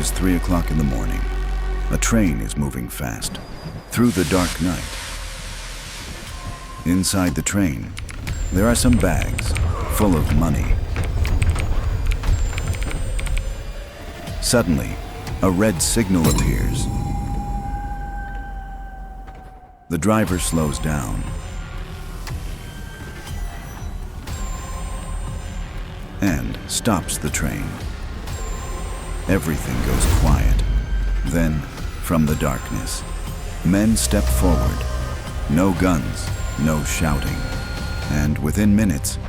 is 3 o'clock in the morning. A train is moving fast through the dark night. Inside the train, there are some bags full of money. Suddenly, a red signal appears. The driver slows down and stops the train. Everything goes quiet. Then, from the darkness, men step forward. No guns, no shouting. And within minutes,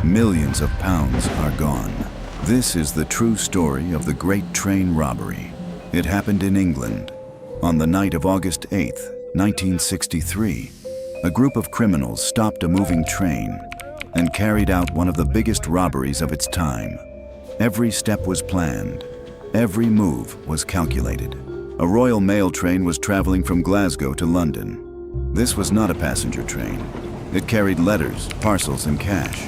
millions of pounds are gone. This is the true story of the Great Train Robbery. It happened in England. On the night of August 8th, 1963, a group of criminals stopped a moving train and carried out one of the biggest robberies of its time. Every step was planned. Every move was calculated. A Royal Mail train was traveling from Glasgow to London. This was not a passenger train. It carried letters, parcels, and cash.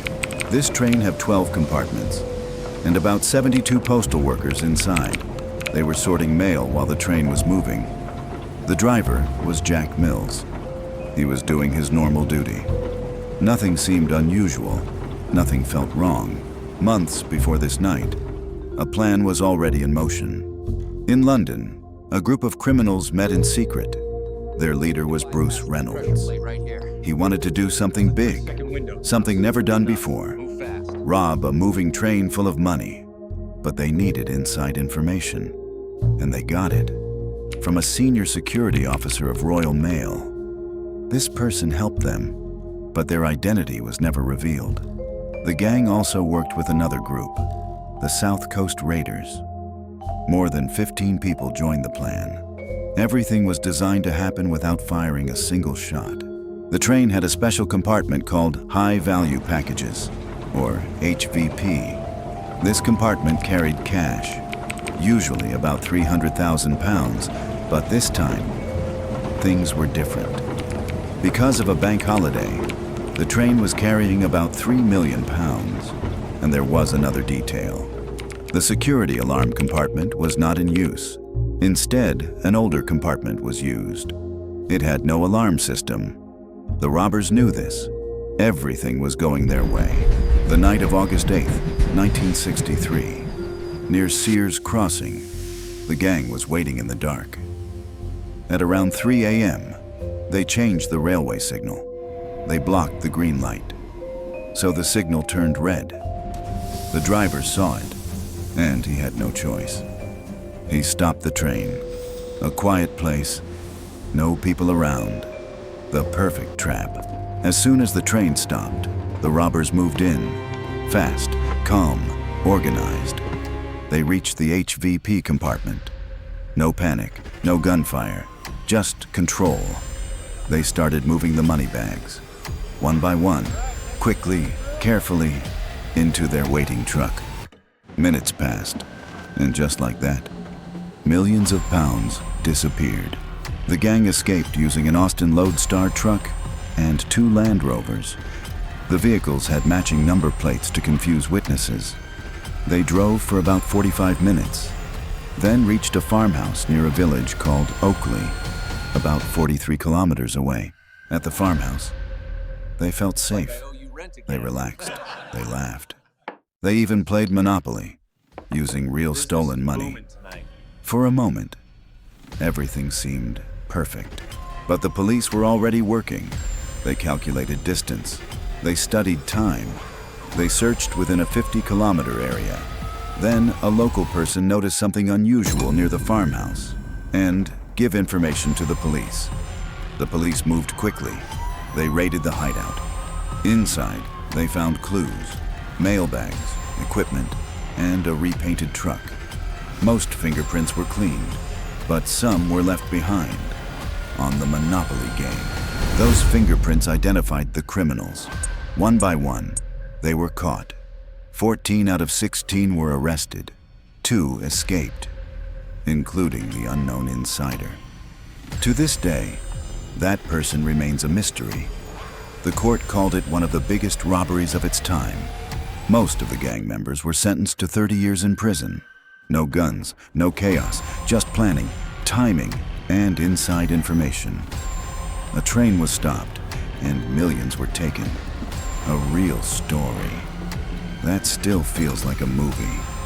This train had 12 compartments and about 72 postal workers inside. They were sorting mail while the train was moving. The driver was Jack Mills. He was doing his normal duty. Nothing seemed unusual. Nothing felt wrong. Months before this night, a plan was already in motion. In London, a group of criminals met in secret. Their leader was Bruce Reynolds. He wanted to do something big, something never done before. Rob a moving train full of money. But they needed inside information, and they got it from a senior security officer of Royal Mail. This person helped them, but their identity was never revealed. The gang also worked with another group, the South Coast Raiders. More than 15 people joined the plan. Everything was designed to happen without firing a single shot. The train had a special compartment called High Value Packages, or HVP. This compartment carried cash, usually about 300,000 pounds, but this time, things were different. Because of a bank holiday, the train was carrying about 3 million pounds, and there was another detail. The security alarm compartment was not in use. Instead, an older compartment was used. It had no alarm system. The robbers knew this. Everything was going their way. The night of August 8th, 1963, near Sears Crossing, the gang was waiting in the dark. At around 3 a.m., they changed the railway signal. They blocked the green light, so the signal turned red. The driver saw it, and he had no choice. He stopped the train. A quiet place, no people around. The perfect trap. As soon as the train stopped, the robbers moved in. Fast, calm, organized. They reached the HVP compartment. No panic, no gunfire, just control. They started moving the money bags, one by one, quickly, carefully, into their waiting truck. Minutes passed, and just like that, millions of pounds disappeared. The gang escaped using an Austin Lodestar truck and 2 Land Rovers. The vehicles had matching number plates to confuse witnesses. They drove for about 45 minutes, then reached a farmhouse near a village called Oakley, about 43 kilometers away. At the farmhouse, they felt safe. They relaxed. They laughed. They even played Monopoly, using real stolen money. For a moment, everything seemed perfect. But the police were already working. They calculated distance. They studied time. They searched within a 50-kilometer area. Then a local person noticed something unusual near the farmhouse and gave information to the police. The police moved quickly. They raided the hideout. Inside, they found clues, mail bags, equipment, and a repainted truck. Most fingerprints were cleaned, but some were left behind on the Monopoly game. Those fingerprints identified the criminals. One by one, they were caught. 14 out of 16 were arrested. 2 escaped, including the unknown insider. To this day, that person remains a mystery. The court called it one of the biggest robberies of its time. Most of the gang members were sentenced to 30 years in prison. No guns, no chaos, just planning, timing, and inside information. A train was stopped, and millions were taken. A real story. That still feels like a movie.